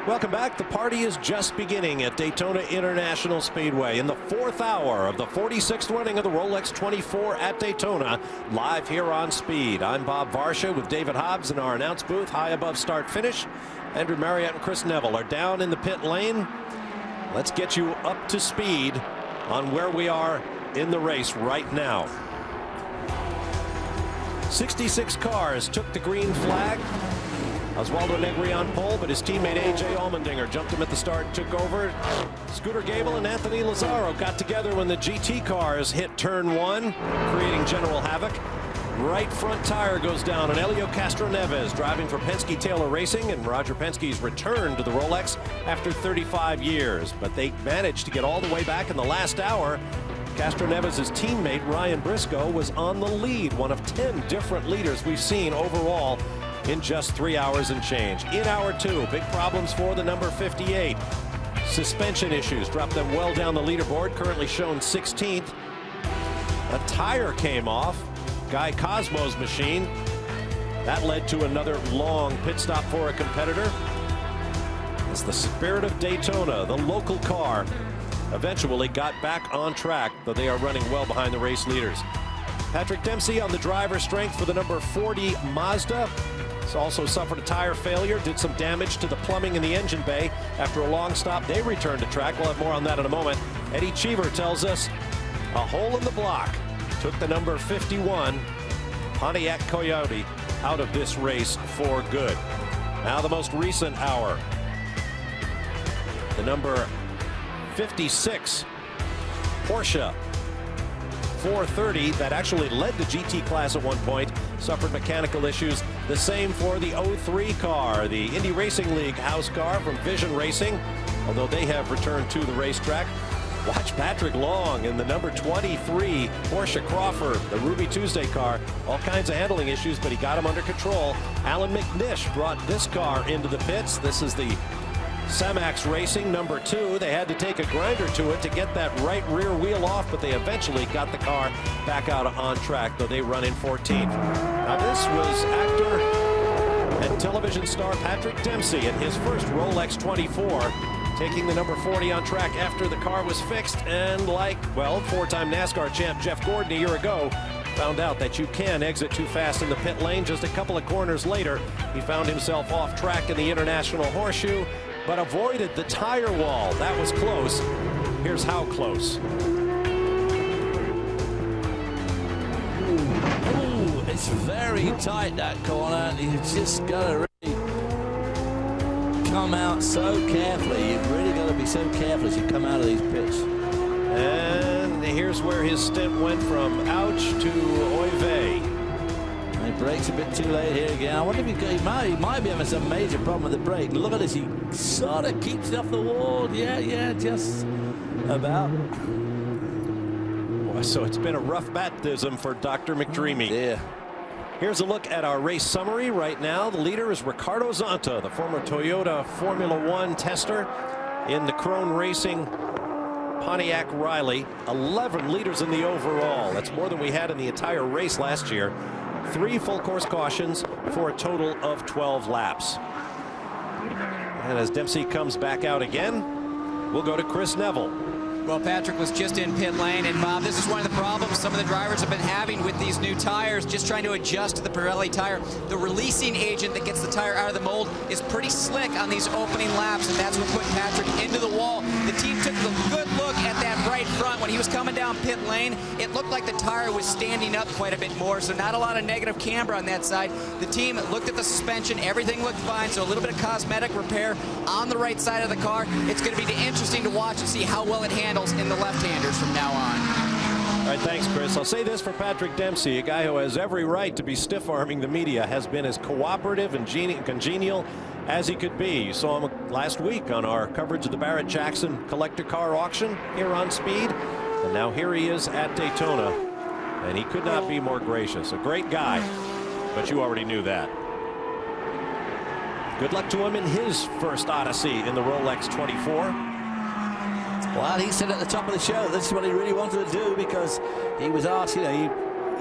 Welcome back. The party is just beginning at Daytona International Speedway in the 4th hour of the 46th running of the Rolex 24 at Daytona, live here on Speed. I'm Bob Varsha with David Hobbs in our announce booth high above start finish. Andrew Marriott and Chris Neville are down in the pit lane. Let's get you up to speed on where we are in the race right now. 66 cars took the green flag. Oswaldo Negri on pole, but his teammate A.J. Allmendinger jumped him at the start, took over. Scooter Gable and Anthony Lazaro got together when the GT cars hit turn 1, creating general havoc. Right front tire goes down, and Helio Castroneves driving for Penske Taylor Racing, and Roger Penske's return to the Rolex after 35 years. But they managed to get all the way back in the last hour. Castroneves' teammate Ryan Briscoe was on the lead, one of 10 different leaders we've seen overall in just 3 hours and change. In hour 2, big problems for the number 58. Suspension issues dropped them well down the leaderboard, currently shown 16th. A tire came off Guy Cosmo's machine. That led to another long pit stop for a competitor. It's the spirit of Daytona, the local car, eventually got back on track, though they are running well behind the race leaders. Patrick Dempsey on the driver's strength for the number 40 Mazda. He's also suffered a tire failure, did some damage to the plumbing in the engine bay. After a long stop, they returned to track. We'll have more on that in a moment. Eddie Cheever tells us a hole in the block took the number 51 Pontiac Coyote out of this race for good. Now the most recent hour. The number 56 Porsche 430 that actually led the GT class at one point suffered mechanical issues. The same for the 03 car, the Indy Racing League house car from Vision Racing, although they have returned to the racetrack. Watch Patrick Long in the number 23 Porsche Crawford, the Ruby Tuesday car. All kinds of handling issues, but he got them under control. Alan McNish brought this car into the pits. This is the Samax Racing number 2. They had to take a grinder to it to get that right rear wheel off, but they eventually got the car back out on track, though they run in 14th. Now this was actor and television star Patrick Dempsey in his first Rolex 24, taking the number 40 on track after the car was fixed, and like, well, 4-time NASCAR champ Jeff Gordon a year ago found out that you can exit too fast in the pit lane. Just a couple of corners later, he found himself off track in the International Horseshoe, but avoided the tire wall. That was close. Here's how close. Ooh, it's very tight, that corner. You just got to really come out so carefully. You've really got to be so careful as you come out of these pits. And here's where his stint went from ouch to oy vey. He brakes a bit too late here again. I wonder if he might be having some major problem with the brake. Look at this. He sort of keeps it off the wall. Yeah, just about. So it's been a rough baptism for Dr. McDreamy. Yeah. Here's a look at our race summary right now. The leader is Ricardo Zonta, the former Toyota Formula One tester in the Krone Racing Pontiac Riley. 11 leaders in the overall. That's more than we had in the entire race last year. 3 full course cautions for a total of 12 laps. And as Dempsey comes back out again, we'll go to Chris Neville. Well, Patrick was just in pit lane, and Bob, this is one of the problems some of the drivers have been having with these new tires, just trying to adjust to the Pirelli tire. The releasing agent that gets the tire out of the mold is pretty slick on these opening laps, and that's what put Patrick into the wall. The team took a good look at that right front. When he was coming down pit lane, it looked like the tire was standing up quite a bit more, so not a lot of negative camber on that side. The team looked at the suspension. Everything looked fine, so a little bit of cosmetic repair on the right side of the car. It's going to be interesting to watch and see how well it handles in the left-handers from now on. All right, thanks, Chris. I'll say this for Patrick Dempsey, a guy who has every right to be stiff-arming the media, has been as cooperative and congenial as he could be. You saw him last week on our coverage of the Barrett-Jackson collector car auction here on Speed, and now here he is at Daytona, and he could not be more gracious. A great guy, but you already knew that. Good luck to him in his first odyssey in the Rolex 24. Well, he said at the top of the show this is what he really wanted to do, because he was asked, you know,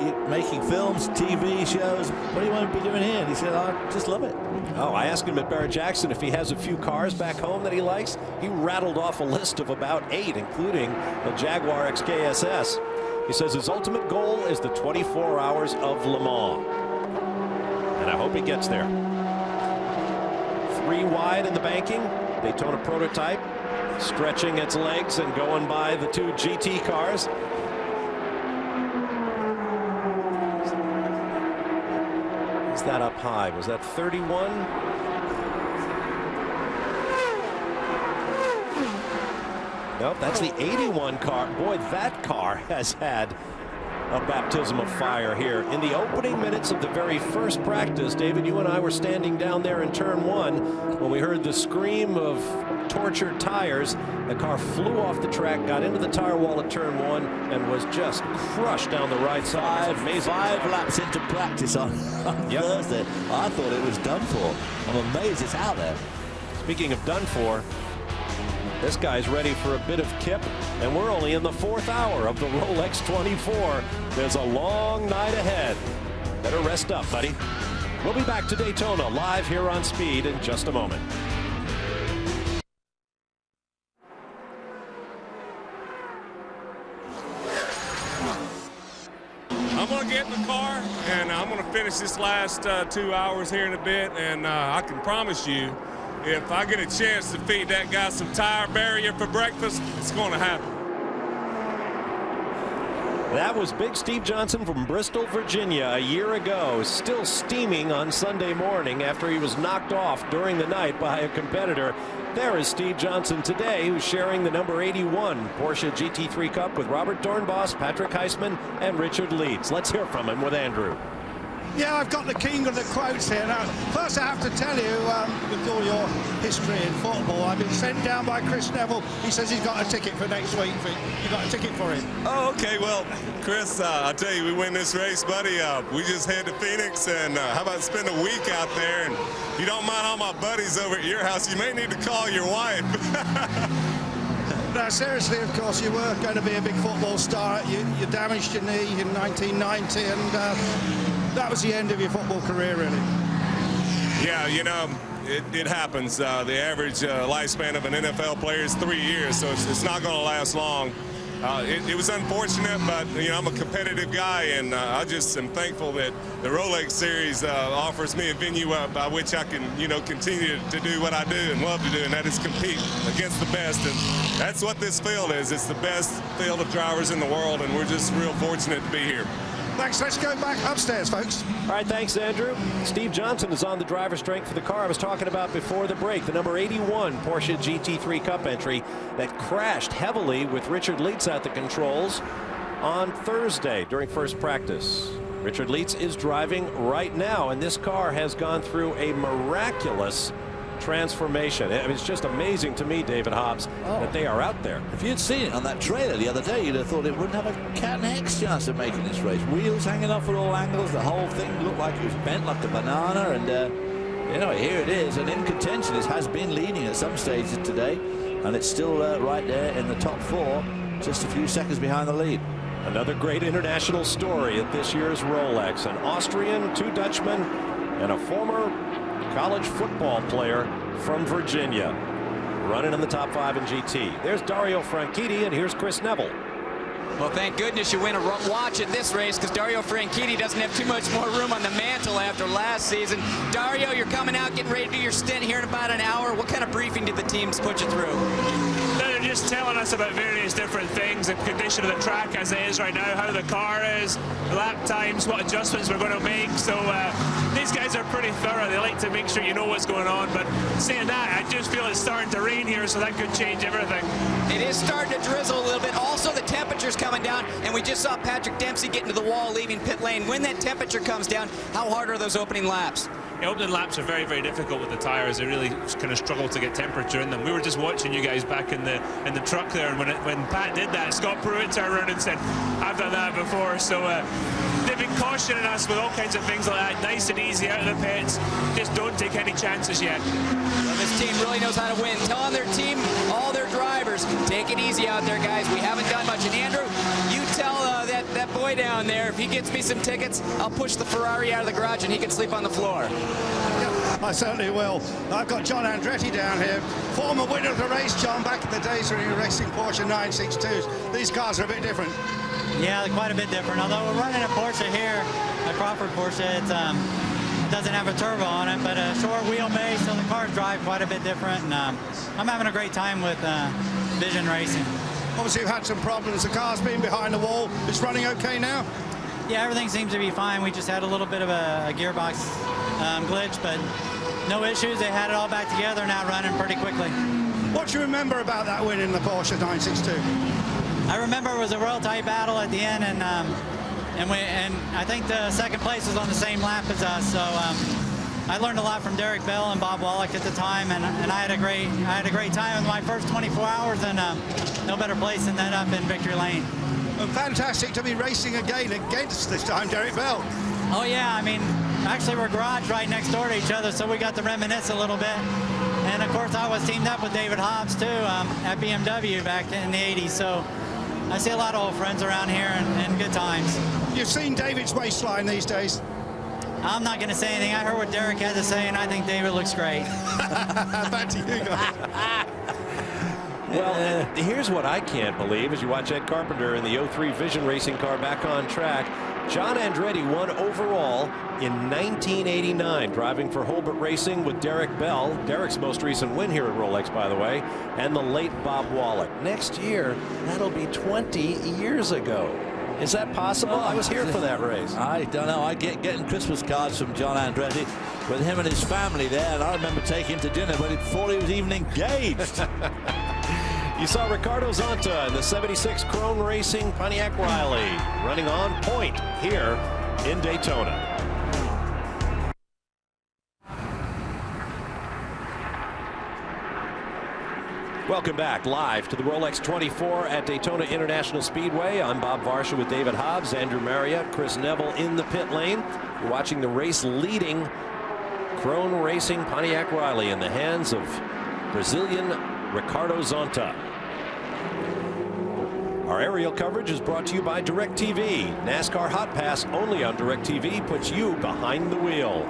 you're making films, TV shows. What do you want to be doing here? And he said, I just love it. Oh, I asked him at Barrett-Jackson if he has a few cars back home that he likes. He rattled off a list of about 8, including the Jaguar XKSS. He says his ultimate goal is the 24 hours of Le Mans. And I hope he gets there. 3 wide in the banking. Daytona prototype stretching its legs and going by the 2 GT cars. Is that up high? Was that 31? Nope, that's the 81 car. Boy, that car has had a baptism of fire here. In the opening minutes of the very first practice, David, you and I were standing down there in turn 1 when we heard the scream of tortured tires. The car flew off the track, got into the tire wall at turn 1, and was just crushed down the right side. Five laps into practice on Thursday. I thought it was done for. I'm amazed it's out there. Speaking of done for, this guy's ready for a bit of kip, and we're only in the 4th hour of the Rolex 24. There's a long night ahead. Better rest up, buddy. We'll be back to Daytona live here on Speed in just a moment. I'm going to get in the car, and I'm going to finish this last 2 hours here in a bit, and I can promise you, if I get a chance to feed that guy some tire barrier for breakfast, it's going to happen. That was Big Steve Johnson from Bristol, Virginia, a year ago, still steaming on Sunday morning after he was knocked off during the night by a competitor. There is Steve Johnson today, who's sharing the number 81 Porsche GT3 Cup with Robert Dornbos, Patrick Heisman, and Richard Leeds. Let's hear from him with Andrew. Yeah, I've got the king of the quotes here. Now, first I have to tell you, with all your history in football, I've been sent down by Chris Neville. He says he's got a ticket for next week. You got a ticket for him? Oh, okay. Well, Chris, I'll tell you, we win this race, buddy. We just head to Phoenix, and how about spend a week out there? And if you don't mind all my buddies over at your house, you may need to call your wife. No, seriously, of course, you were going to be a big football star. You damaged your knee in 1990, and that was the end of your football career, really. Yeah, you know, it happens. The average lifespan of an NFL player is 3 years, so it's not going to last long. It was unfortunate, but, you know, I'm a competitive guy, and I just am thankful that the Rolex Series offers me a venue by which I can, you know, continue to do what I do and love to do, and that is compete against the best. And that's what this field is. It's the best field of drivers in the world, and we're just real fortunate to be here. Thanks. Let's go back upstairs, folks. All right, thanks, Andrew. Steve Johnson is on the driver's strength for the car I was talking about before the break, the number 81 Porsche GT3 Cup entry that crashed heavily with Richard Leeds at the controls on Thursday during first practice. Richard Leeds is driving right now, and this car has gone through a miraculous transformation. It's just amazing to me, David Hobbs, that they are out there. If you'd seen it on that trailer the other day, you'd have thought it wouldn't have a cat and X chance of making this race. Wheels hanging off at all angles, the whole thing looked like it was bent like a banana, and you know, here it is, and in contention. It has been leading at some stages today, and it's still right there in the top 4, just a few seconds behind the lead. Another great international story at this year's Rolex. An Austrian, 2 Dutchmen, and a former college football player from Virginia running in the top 5 in GT. There's Dario Franchitti, and here's Chris Neville. Well, thank goodness you win a watch at this race, because Dario Franchitti doesn't have too much more room on the mantle after last season. Dario, you're coming out, getting ready to do your stint here in about an hour. What kind of briefing did the teams put you through? They're just telling us about various different things, the condition of the track as it is right now, how the car is, lap times, what adjustments we're going to make. So these guys are pretty thorough. They like to make sure you know what's going on. But saying that, I just feel it's starting to rain here, so that could change everything. It is starting to drizzle a little bit. Also, the temperature's coming down, and we just saw Patrick Dempsey get into the wall leaving pit lane. When that temperature comes down, how hard are those opening laps? The opening laps are very, very difficult with the tires. They really kind of struggle to get temperature in them. We were just watching you guys back in the truck there, and when Pat did that, Scott Pruitt turned around and said, "I've done that before." So they've been cautioning us with all kinds of things like that. Nice and easy out of the pits. Just just don't take any chances yet. Well, this team really knows how to win. Telling their team, all their drivers, take it easy out there, guys. We haven't done much. And Andrew, you tell that boy down there, if he gets me some tickets, I'll push the Ferrari out of the garage and he can sleep on the floor. I certainly will. I've got John Andretti down here, former winner of the race, John, back in the days when he was racing Porsche 962s. These cars are a bit different. Yeah, they're quite a bit different. Although we're running a Porsche here, a Crawford Porsche, it doesn't have a turbo on it, but a short wheelbase, so the cars drive quite a bit different. And I'm having a great time with Vision Racing. Obviously, you've had some problems. The car's been behind the wall. It's running okay now? Yeah, everything seems to be fine. We just had a little bit of a gearbox glitch, but no issues. They had it all back together, now running pretty quickly. What do you remember about that win in the Porsche 962? I remember it was a real tight battle at the end, and I think the second place was on the same lap as us. So I learned a lot from Derek Bell and Bob Wallach at the time, and I had a great time in my first 24 hours, and no better place than that up in Victory Lane. And fantastic to be racing again against this time Derek Bell. Oh yeah, I mean, actually we're garage right next door to each other, so we got to reminisce a little bit. And of course I was teamed up with David Hobbs too at BMW back in the 80s, so I see a lot of old friends around here and good times. You've seen David's waistline these days. I'm not going to say anything. I heard what Derek had to say, and I think David looks great. Back to you guys. Well, here's what I can't believe as you watch Ed Carpenter in the 03 Vision Racing car back on track. John Andretti won overall in 1989, driving for Holbert Racing with Derek Bell. Derek's most recent win here at Rolex, by the way, and the late Bob Wallach. Next year, that'll be 20 years ago. Is that possible? I was here for that race. I don't know. I getting Christmas cards from John Andretti with him and his family there, and I remember taking him to dinner before he was even engaged. You saw Ricardo Zonta in the 76 Krone Racing Pontiac Riley running on point here in Daytona. Welcome back live to the Rolex 24 at Daytona International Speedway. I'm Bob Varsha with David Hobbs, Andrew Marriott, Chris Neville in the pit lane. You're watching the race leading Krone Racing Pontiac Riley in the hands of Brazilian Ricardo Zonta. Our aerial coverage is brought to you by DirecTV. NASCAR Hot Pass only on DirecTV puts you behind the wheel.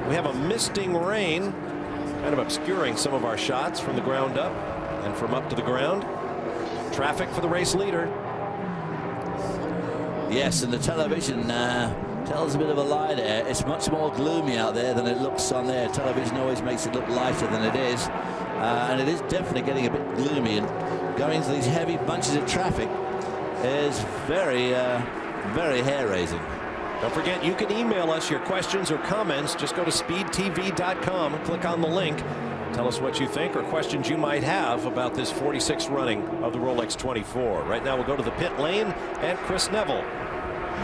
We have a misting rain kind of obscuring some of our shots from the ground up and from up to the ground. Traffic for the race leader. Yes, and the television tells a bit of a lie there. It's much more gloomy out there than it looks on there. Television always makes it look lighter than it is. And it is definitely getting a bit gloomy, and going through these heavy bunches of traffic is very, very hair-raising. Don't forget, you can email us your questions or comments. Just go to speedtv.com and click on the link. Tell us what you think or questions you might have about this 46th running of the Rolex 24. Right now we'll go to the pit lane and Chris Neville.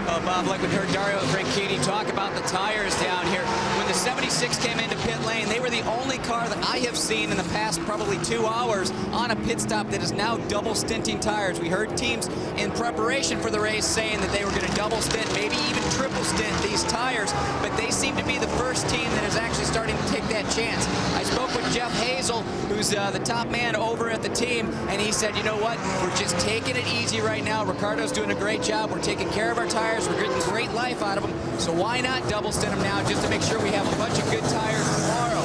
Oh, Bob, like we heard Dario and Franchitti talk about the tires down here. When the 76 came into pit lane, they were the only car that I have seen in the past probably 2 hours on a pit stop that is now double stinting tires. We heard teams in preparation for the race saying that they were going to double stint, maybe even triple stint these tires, but they seem to be the first team that is actually starting to take that chance. I spoke with Jeff Hazel, who's the top man over at the team, and he said, you know what, we're just taking it easy right now. Ricardo's doing a great job. We're taking care of our tires. We're getting great life out of them, so why not double stint them now just to make sure we have a bunch of good tires tomorrow.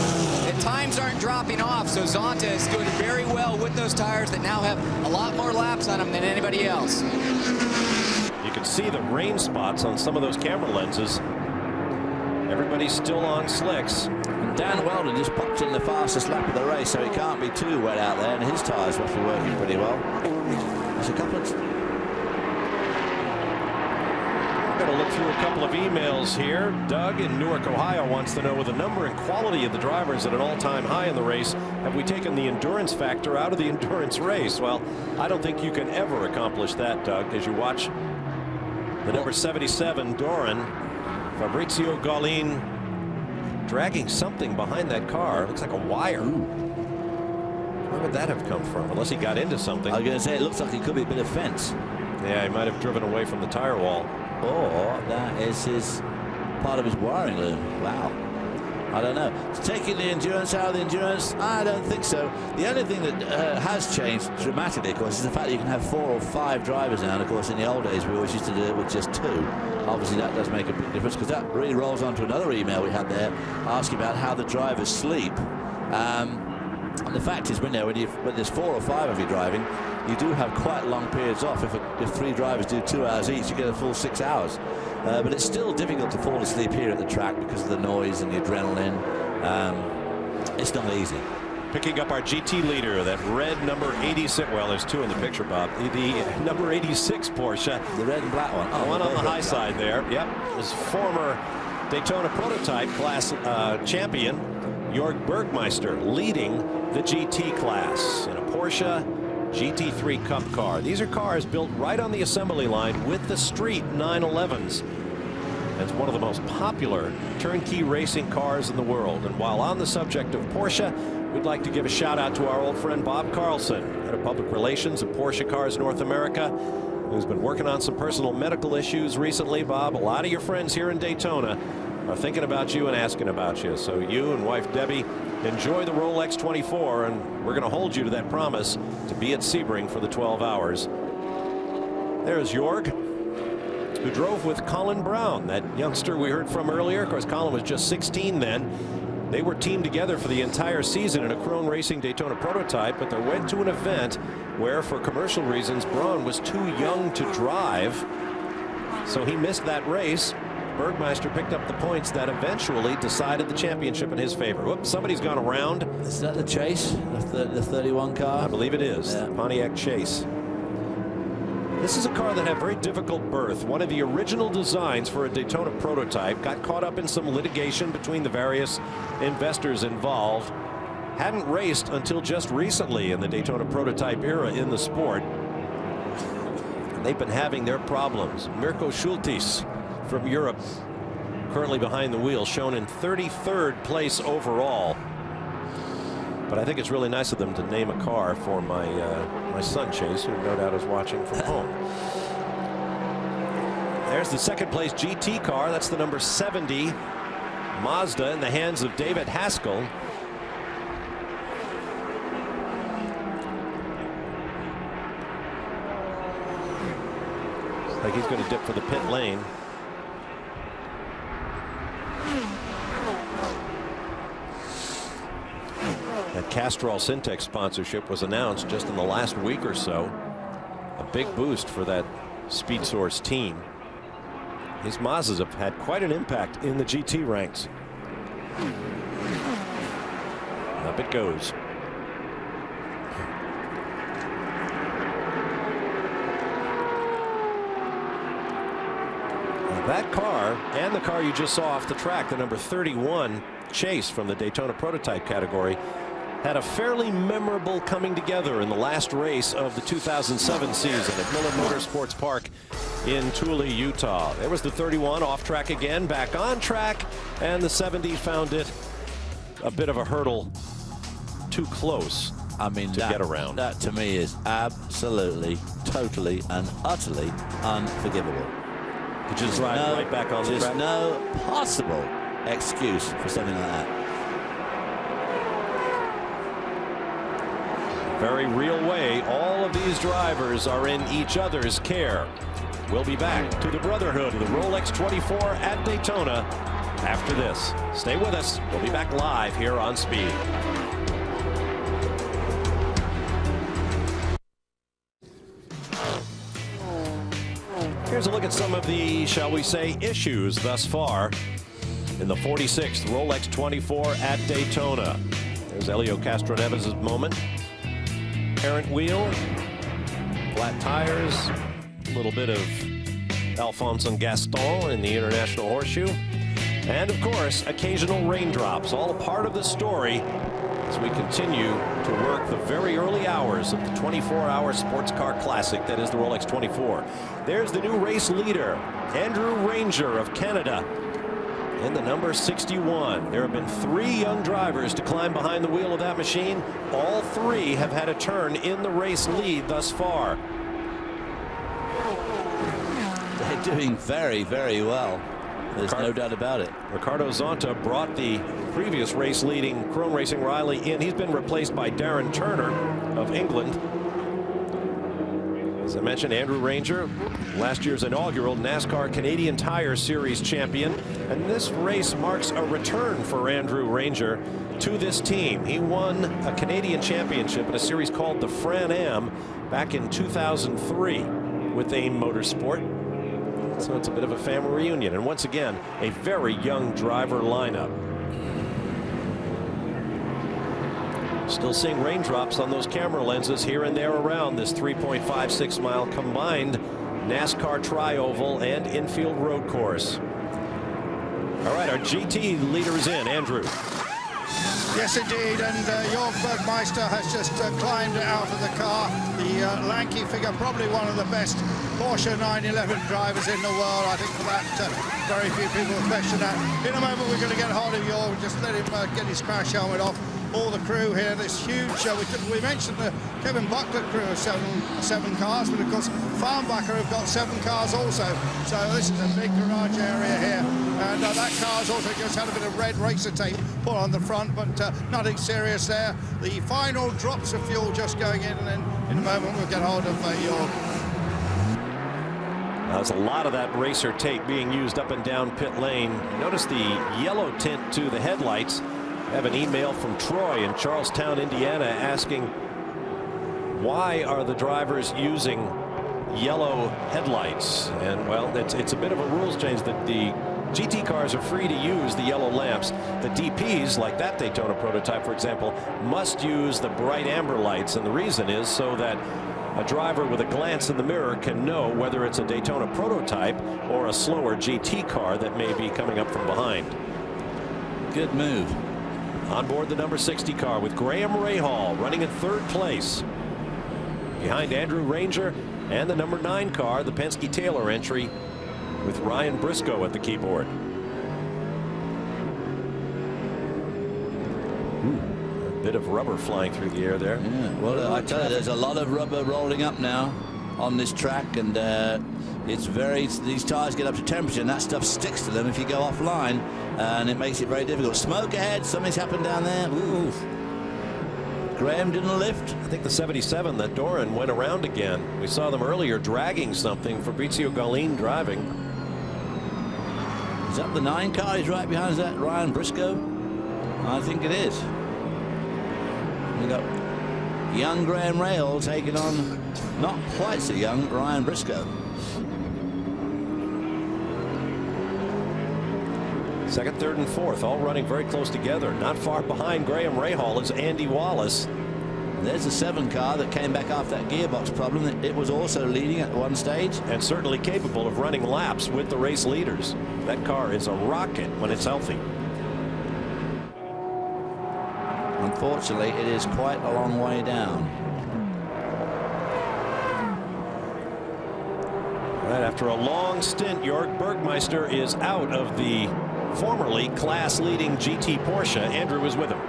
The times aren't dropping off, so Zonta is doing very well with those tires that now have a lot more laps on them than anybody else. You can see the rain spots on some of those camera lenses. Everybody's still on slicks. And Dan Weldon just popped in the fastest lap of the race, so he can't be too wet out there, and his tires must be working pretty well. There's a couple of... I'm going to look through a couple of emails here. Doug in Newark, Ohio wants to know, with the number and quality of the drivers at an all-time high in the race, have we taken the endurance factor out of the endurance race? Well, I don't think you can ever accomplish that, Doug, as you watch the number 77 Doran, Fabrizio Gaulin, dragging something behind that car. It looks like a wire. Where would that have come from? Unless he got into something. I was going to say, it looks like it could be a bit of fence. Yeah, he might have driven away from the tire wall. Or that is his part of his wiring loom. Wow. I don't know. Taking the endurance out of the endurance, I don't think so. The only thing that has changed dramatically, of course, is the fact that you can have 4 or 5 drivers now. And of course, in the old days, we always used to do it with just 2. Obviously, that does make a big difference, because that really rolls on to another email we had there asking about how the drivers sleep. And the fact is, when there's 4 or 5 of you driving, you do have quite long periods off. If 3 drivers do 2 hours each, you get a full 6 hours. But it's still difficult to fall asleep here at the track because of the noise and the adrenaline. It's not easy. Picking up our GT leader, that red number 86. Well, there's 2 in the picture, Bob. The number 86 Porsche. The red and black one. Oh, one on the high side there. Yep. His former Daytona prototype class champion, Jorg Bergmeister, leading the GT class in a Porsche GT3 Cup car. These are cars built right on the assembly line with the street 911s. It's one of the most popular turnkey racing cars in the world. And while on the subject of Porsche, we'd like to give a shout out to our old friend Bob Carlson, head of public relations at Porsche Cars North America, who's been working on some personal medical issues recently. Bob, a lot of your friends here in Daytona are thinking about you and asking about you. So you and wife Debbie, enjoy the Rolex 24, and we're going to hold you to that promise to be at Sebring for the 12 hours. There's Jorg, who drove with Colin Brown, that youngster we heard from earlier. Of course, Colin was just 16 then. They were teamed together for the entire season in a Chrome Racing Daytona prototype, but they went to an event where, for commercial reasons, Braun was too young to drive, so he missed that race. Bergmeister picked up the points that eventually decided the championship in his favor. Whoops, somebody's gone around. Is that the Chase, the 31 car? I believe it is. Yeah. Pontiac Chase. This is a car that had very difficult birth. One of the original designs for a Daytona prototype got caught up in some litigation between the various investors involved. Hadn't raced until just recently in the Daytona prototype era in the sport. And they've been having their problems. Mirko Schultes from Europe, currently behind the wheel, shown in 33rd place overall. But I think it's really nice of them to name a car for my my son Chase, who no doubt is watching from home. There's the 2nd place GT car. That's the number 70 Mazda in the hands of David Haskell. Looks like he's going to dip for the pit lane. That Castrol Syntex sponsorship was announced just in the last week or so. A big boost for that Speed Source team. These Mazdas have had quite an impact in the GT ranks. Up it goes. Now that car and the car you just saw off the track, the number 31 Chase from the Daytona prototype category, had a fairly memorable coming together in the last race of the 2007 season at Miller Motorsports Park in Thule, Utah. There was the 31 off track again, back on track, and the 70 found it a bit of a hurdle too close to get around. That to me is absolutely, totally, and utterly unforgivable. To just ride right back on the track. There's no possible excuse for something like that. Very real way. All of these drivers are in each other's care. We'll be back to the brotherhood of the Rolex 24 at Daytona after this. Stay with us. We'll be back live here on Speed. Here's a look at some of the, shall we say, issues thus far in the 46th Rolex 24 at Daytona. There's Helio Castroneves' moment. Parent wheel, flat tires, a little bit of Alphonse and Gaston in the International Horseshoe, and of course occasional raindrops, all a part of the story as we continue to work the very early hours of the 24-hour sports car classic that is the Rolex 24. There's the new race leader, Andrew Ranger of Canada, in the number 61. There have been 3 young drivers to climb behind the wheel of that machine. All 3 have had a turn in the race lead thus far. They're doing very, very well. There's no doubt about it. Ricardo Zonta brought the previous race leading Chrome Racing Riley in. He's been replaced by Darren Turner of England. As I mentioned, Andrew Ranger, last year's inaugural NASCAR Canadian Tire Series champion. And this race marks a return for Andrew Ranger to this team. He won a Canadian championship in a series called the Fran-Am back in 2003 with AIM Motorsport. So it's a bit of a family reunion. And once again, a very young driver lineup. Still seeing raindrops on those camera lenses here and there around this 3.56 mile combined NASCAR tri-oval and infield road course. All right, our GT leader is in, Andrew. Yes, indeed, and Jorg Bergmeister has just climbed out of the car. The lanky figure, probably one of the best Porsche 911 drivers in the world. I think for that, very few people question that. In a moment, we're going to get hold of Jorg. Just let him get his crash helmet off. All the crew here, this huge show. We mentioned the Kevin Buckler crew of seven cars, but of course Farnbacher have got 7 cars also. So this is a big garage area here, and that car's also just had a bit of red racer tape put on the front, but nothing serious there. The final drops of fuel just going in, and then in a moment we'll get hold of Jorg. There's a lot of that racer tape being used up and down pit lane. Notice the yellow tint to the headlights. I have an email from Troy in Charlestown, Indiana, asking why are the drivers using yellow headlights? And well, it's a bit of a rules change that the GT cars are free to use the yellow lamps. The DPs, like that Daytona prototype, for example, must use the bright amber lights. And the reason is so that a driver with a glance in the mirror can know whether it's a Daytona prototype or a slower GT car that may be coming up from behind. Good move. On board the number 60 car with Graham Rahal running in 3rd place. Behind Andrew Ranger and the number 9 car, the Penske Taylor entry with Ryan Briscoe at the keyboard. A bit of rubber flying through the air there. Yeah, well, I tell you, there's a lot of rubber rolling up now on this track, and these tires get up to temperature and that stuff sticks to them if you go offline, and it makes it very difficult. Smoke ahead, something's happened down there. Ooh. Graham didn't lift. I think the 77 that Doran went around again. We saw them earlier dragging something. Fabrizio Galline driving. Is that the 9 car? He's right behind. Is that Ryan Briscoe? I think it is. We got young Graham Rahal taking on not quite so young Ryan Briscoe. Second, third, and fourth, all running very close together. Not far behind Graham Rahal is Andy Wallace. There's the 7 car that came back off that gearbox problem. It was also leading at one stage. And certainly capable of running laps with the race leaders. That car is a rocket when it's healthy. Unfortunately, it is quite a long way down. Right after a long stint, Jorg Bergmeister is out of the formerly class-leading GT Porsche. Andrew is with him.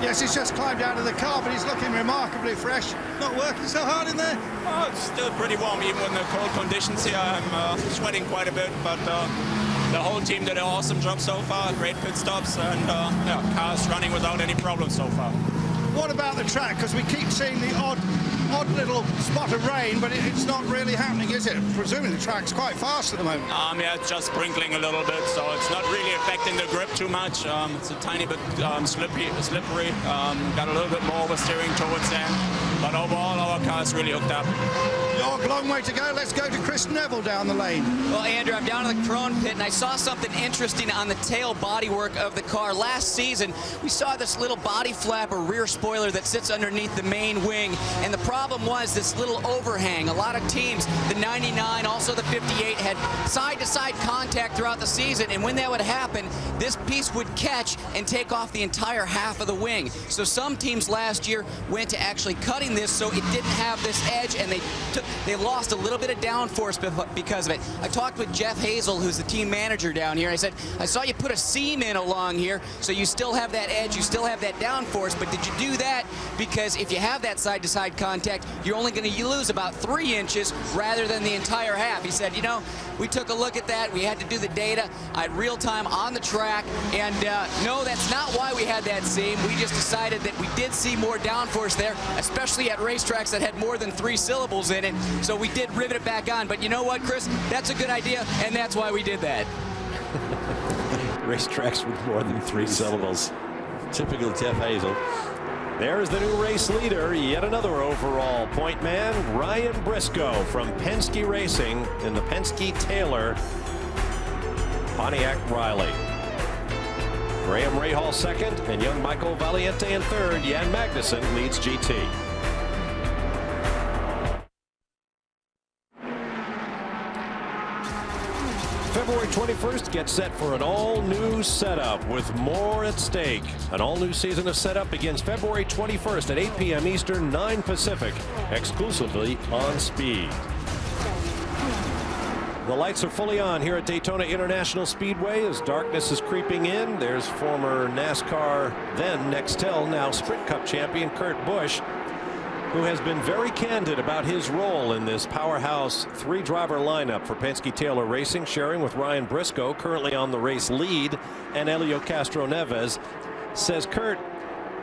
Yes, he's just climbed out of the car, but he's looking remarkably fresh. Not working so hard in there. Oh, it's still pretty warm, even in the cold conditions here. I'm sweating quite a bit, but the whole team did an awesome job so far. Great pit stops, and yeah, cars running without any problems so far. What about the track? Because we keep seeing the odd little spot of rain, but it's not really happening, is it? Presumably the track's quite fast at the moment. Yeah, it's just sprinkling a little bit, so it's not really affecting the grip too much. It's a tiny bit slippery. Got a little bit more oversteering towards the end, but overall our car's really hooked up. Jorg, long way to go. Let's go to Chris Neville down the lane. Well, Andrew, I'm down in the Krone pit, and I saw something interesting on the tail bodywork of the car. Last season, we saw this little body flap or rear spoiler that sits underneath the main wing, and the problem was this little overhang. A lot of teams, the 99, also the 58, had side-to-side contact throughout the season, and when that would happen, this piece would catch and take off the entire half of the wing. So some teams last year went to actually cutting doing this so it didn't have this edge, and they lost a little bit of downforce because of it. I talked with Jeff Hazel, who's the team manager down here. I said, I saw you put a seam in along here, so you still have that edge, you still have that downforce, but did you do that because if you have that side-to-side contact, you're only going to lose about 3 inches rather than the entire half. He said, you know, we took a look at that. We had to do the data. I had real time on the track, and no, that's not why we had that seam. We just decided that we did see more downforce there, especially at racetracks that had more than 3 syllables in it, so we did rivet it back on. But you know what, Chris? That's a good idea, and that's why we did that. Racetracks with more than 3 syllables. Typical Jeff Hazel. There's the new race leader, yet another overall point man, Ryan Briscoe from Penske Racing in the Penske-Taylor Pontiac Riley. Graham Rahal second, and young Michael Valiente in third. Jan Magnussen leads GT. February 21st gets set for an all-new setup with more at stake. An all-new season of setup begins February 21st at 8 p.m. Eastern, 9 Pacific, exclusively on Speed. The lights are fully on here at Daytona International Speedway as darkness is creeping in. There's former NASCAR, then Nextel, now Sprint Cup champion Kurt Busch, who has been very candid about his role in this powerhouse 3-driver lineup for Penske-Taylor Racing, sharing with Ryan Briscoe, currently on the race lead, and Helio Castroneves. Says, Kurt,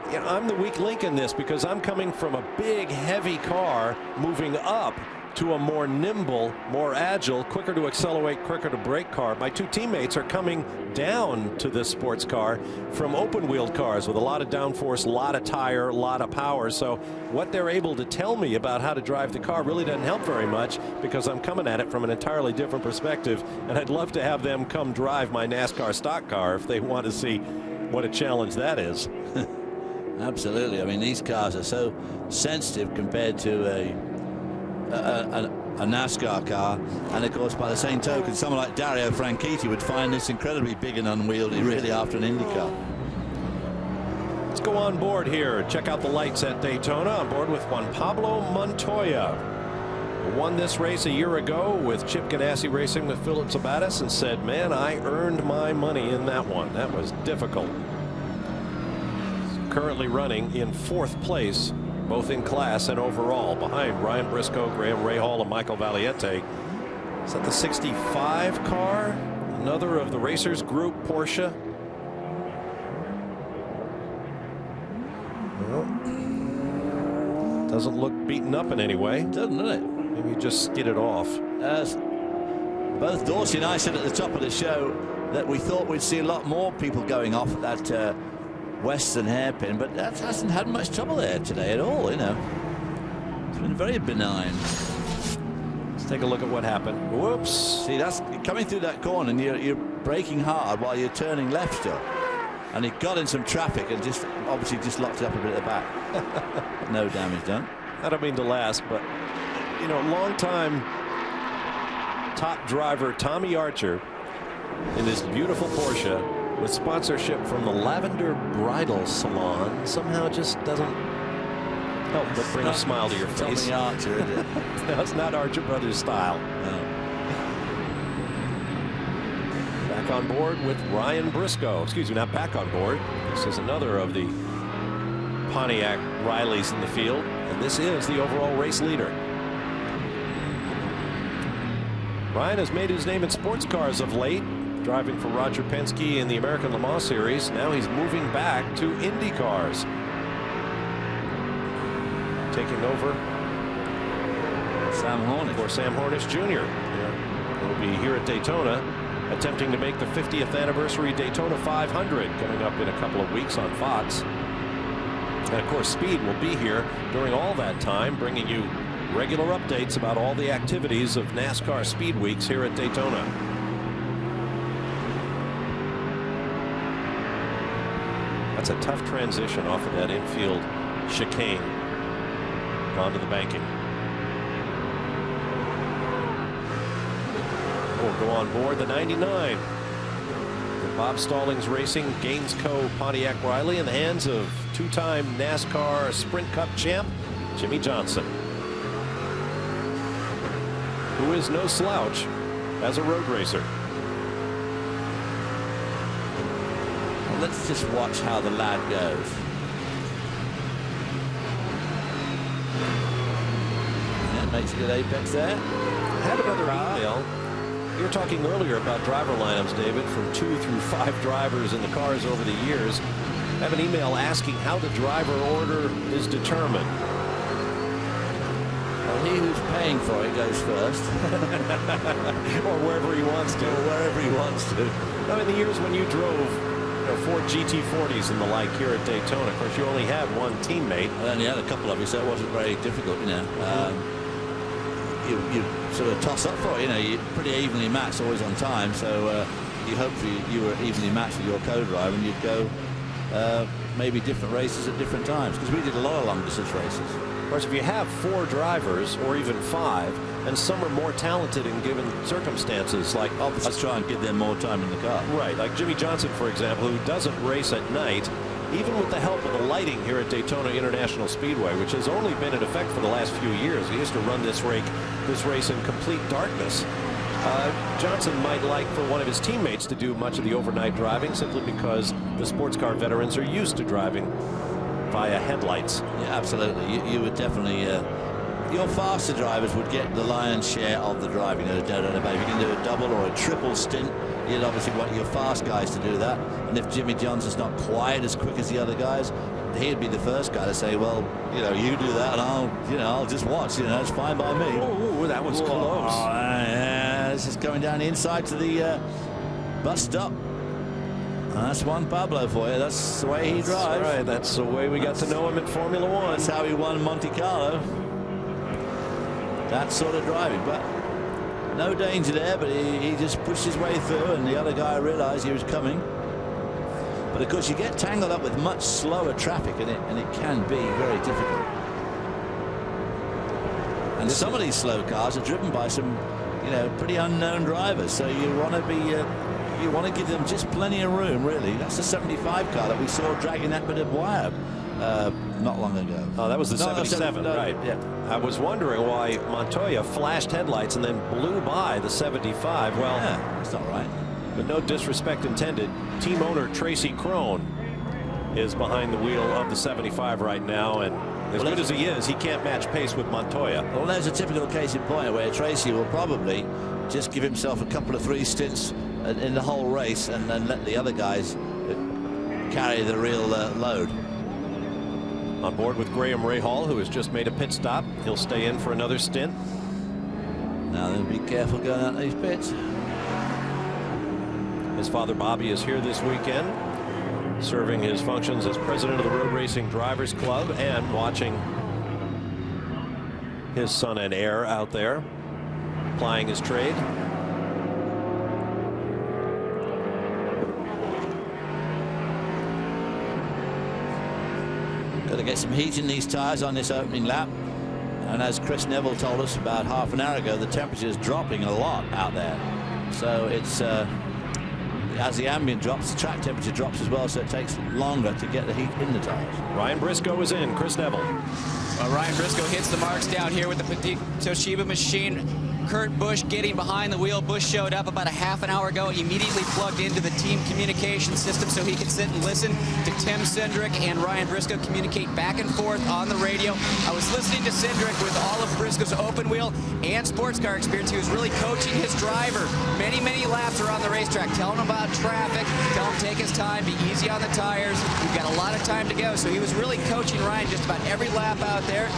you know, I'm the weak link in this because I'm coming from a big, heavy car moving up to a more nimble, more agile, quicker to accelerate, quicker to brake car. My 2 teammates are coming down to this sports car from open-wheeled cars with a lot of downforce, a lot of tire, a lot of power. So what they're able to tell me about how to drive the car really doesn't help very much because I'm coming at it from an entirely different perspective. And I'd love to have them come drive my NASCAR stock car if they want to see what a challenge that is. Absolutely. I mean, these cars are so sensitive compared to a NASCAR car, and of course by the same token someone like Dario Franchitti would find this incredibly big and unwieldy really after an IndyCar. Let's go on board here. Check out the lights at Daytona. On board with Juan Pablo Montoya, who won this race a year ago with Chip Ganassi Racing with Philip Sabatis, and said, man, I earned my money in that one. That was difficult. Currently running in 4th place, both in class and overall, behind Ryan Briscoe, Graham Rahal, and Michael Valiente. Is that the 65 car? Another of the Racers Group Porsche. Well, doesn't look beaten up in any way. Doesn't it? Maybe just skid it off. Both Dorsey and I said at the top of the show that we thought we'd see a lot more people going off at that Western hairpin, but that hasn't had much trouble there today at all, you know. It's been very benign. Let's take a look at what happened. Whoops. See, that's coming through that corner, and you're braking hard while you're turning left still. And he got in some traffic and just obviously just locked it up a bit at the back. No damage done. I don't mean to last, but, you know, long-time top driver Tommy Archer in this beautiful Porsche with sponsorship from the Lavender Bridal Salon somehow just doesn't help but bring a smile to your face. Tommy Archer, is it? No, it's not Archer Brothers style. No. Back on board with Ryan Briscoe. Excuse me, not back on board. This is another of the Pontiac Rileys in the field, and this is the overall race leader. Ryan has made his name in sports cars of late, driving for Roger Penske in the American Le Mans Series. Now he's moving back to Indy cars. Taking over Sam Hornish. For Sam Hornish Jr. He'll be here at Daytona attempting to make the 50th anniversary Daytona 500 coming up in a couple of weeks on Fox. And of course, Speed will be here during all that time, bringing you regular updates about all the activities of NASCAR Speed Weeks here at Daytona. That's a tough transition off of that infield chicane onto the banking. We'll go on board the 99. The Bob Stallings Racing Gainesco Pontiac Riley in the hands of 2-time NASCAR Sprint Cup champ Jimmie Johnson, who is no slouch as a road racer. Well, let's just watch how the lad goes. Yeah, makes a good apex there. I had another email. You were talking earlier about driver lineups, David, from 2 through 5 drivers in the cars over the years. I have an email asking how the driver order is determined. Well, he who's paying for it goes first. Or wherever he wants to. Or wherever he wants to. Now, in the years when you drove Ford GT40s and the like here at Daytona, of course, you only had one teammate. I only had a couple of you, so it wasn't very difficult, you know. You sort of toss up for it, you know. You're pretty evenly matched, always on time, so you hope you were evenly matched with your co-driver, and you'd go maybe different races at different times, because we did a lot of long distance races. Of course, if you have 4 drivers or even 5, and some are more talented in given circumstances, like let's try and give them more time in the car. Right, like Jimmie Johnson, for example, who doesn't race at night, even with the help of the lighting here at Daytona International Speedway, which has only been in effect for the last few years. He used to run this race in complete darkness. Johnson might like for one of his teammates to do much of the overnight driving, simply because the sports car veterans are used to driving via headlights. Yeah, absolutely. You would definitely, your faster drivers would get the lion's share of the driving. If you can do a double or a triple stint, you'd obviously want your fast guys to do that. And if Jimmie Johnson's not quite as quick as the other guys, he'd be the first guy to say, well, you know, you do that, and I'll just watch. You know, it's fine by me. Ooh, that was close. Yeah, this is going down the inside to the bus stop. That's Juan Pablo for you. That's the way he drives. Right, that's the way we got to know him in Formula One. That's how he won Monte Carlo. That sort of driving, but no danger there. But he just pushed his way through, and the other guy realized he was coming. But of course, you get tangled up with much slower traffic, and it can be very difficult. And some of these slow cars are driven by some, you know, pretty unknown drivers. So you want to be. You want to give them just plenty of room, really. That's the 75 car that we saw dragging that bit of wire not long ago. Oh, that was the 77, right. Yeah. I was wondering why Montoya flashed headlights and then blew by the 75. Well, yeah, that's not right. But no disrespect intended. Team owner Tracy Crone is behind the wheel of the 75 right now, and as good as he is, he can't match pace with Montoya. Well, there's a typical case in point where Tracy will probably just give himself a couple of 3 stints in the whole race and then let the other guys carry the real load. On board with Graham Rahal, who has just made a pit stop. He'll stay in for another stint. Now then, be careful going out these pits. His father Bobby is here this weekend, serving his functions as president of the Road Racing Drivers Club and watching his son and heir out there plying his trade. Got to get some heat in these tires on this opening lap, and as Chris Neville told us about half an hour ago, the temperature is dropping a lot out there, so it's as the ambient drops, the track temperature drops as well, so it takes longer to get the heat in the tires. Ryan Briscoe is in. Chris Neville. Ryan Briscoe hits the marks down here with the Toshiba machine. Kurt Busch getting behind the wheel. Busch showed up about a half an hour ago, immediately plugged into the team communication system so he could sit and listen to Tim Cindric and Ryan Briscoe communicate back and forth on the radio. I was listening to Cindric with all of Briscoe's open wheel and sports car experience. He was really coaching his driver. Many, many laps around the racetrack, telling him about traffic, tell him take his time, be easy on the tires. We've got a lot of time to go. So he was really coaching Ryan just about every lap out there.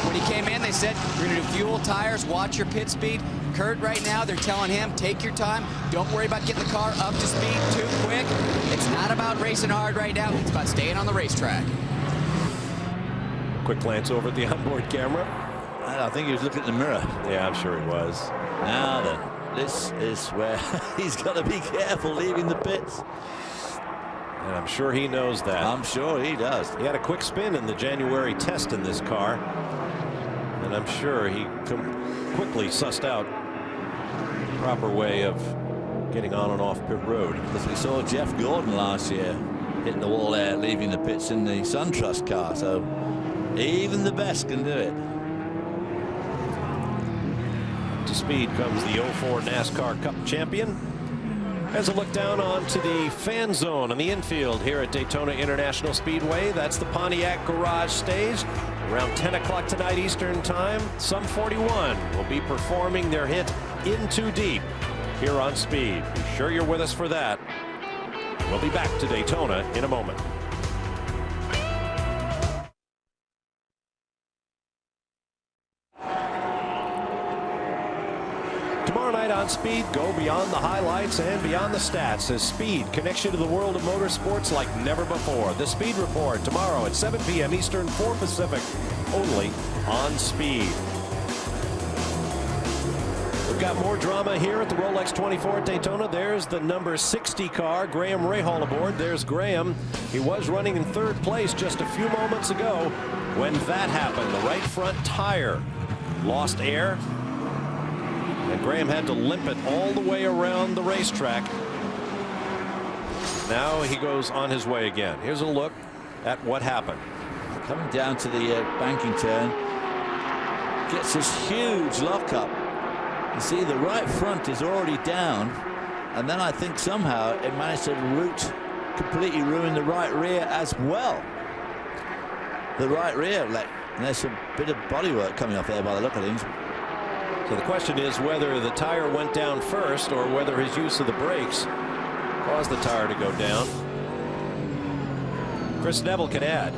When he came in, they said, we're going to do fuel, tires, watch your pit speed. Kurt, right now, they're telling him, take your time. Don't worry about getting the car up to speed too quick. It's not about racing hard right now. It's about staying on the racetrack. Quick glance over at the onboard camera. I think he was looking at the mirror. Yeah, I'm sure he was. Now then, this is where he's got to be careful leaving the pits. And I'm sure he knows that. I'm sure he does. He had a quick spin in the January test in this car. And I'm sure he quickly sussed out the proper way of getting on and off pit road. Because we saw Jeff Gordon last year hitting the wall there, leaving the pits in the SunTrust car. So Even the best can do it. To speed comes the 04 NASCAR Cup champion. As a look down onto the fan zone on the infield here at Daytona International Speedway. That's the Pontiac Garage stage. Around 10 o'clock tonight Eastern Time, Sum 41 will be performing their hit In Too Deep here on Speed. Be sure you're with us for that. We'll be back to Daytona in a moment. Tomorrow night on Speed, go beyond the highlights and beyond the stats as Speed connects you to the world of motorsports like never before. The Speed Report tomorrow at 7 p.m. Eastern, 4 Pacific, only on Speed. We've got more drama here at the Rolex 24 at Daytona. There's the number 60 car, Graham Rahal aboard. There's Graham. He was running in third place just a few moments ago when that happened. The right front tire lost air, and Graham had to limp it all the way around the racetrack. Now he goes on his way again. Here's a look at what happened. Coming down to the banking turn, gets this huge lockup. You see the right front is already down, and then I think somehow it managed to completely ruin the right rear as well. The right rear, and there's a bit of bodywork coming off there by the look of things. So the question is whether the tire went down first or whether his use of the brakes caused the tire to go down. Chris Neville can add.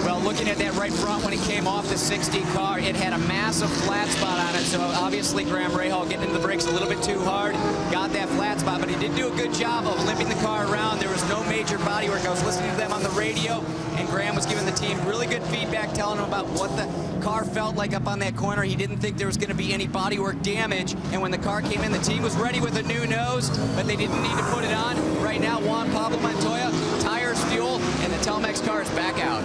Well, looking at that right front when it came off the 60 car, it had a massive flat spot on it. So obviously Graham Rahal getting into the brakes a little bit too hard, got that flat spot, but he did do a good job of limping the car around. There was no major body work. I was listening to them on the radio, and Graham was giving the team really good feedback, telling them about what the car felt like up on that corner. He didn't think there was going to be any bodywork damage, and when the car came in, the team was ready with a new nose, but they didn't need to put it on. Right now, Juan Pablo Montoya, tires, fuel, and the Telmex car is back out.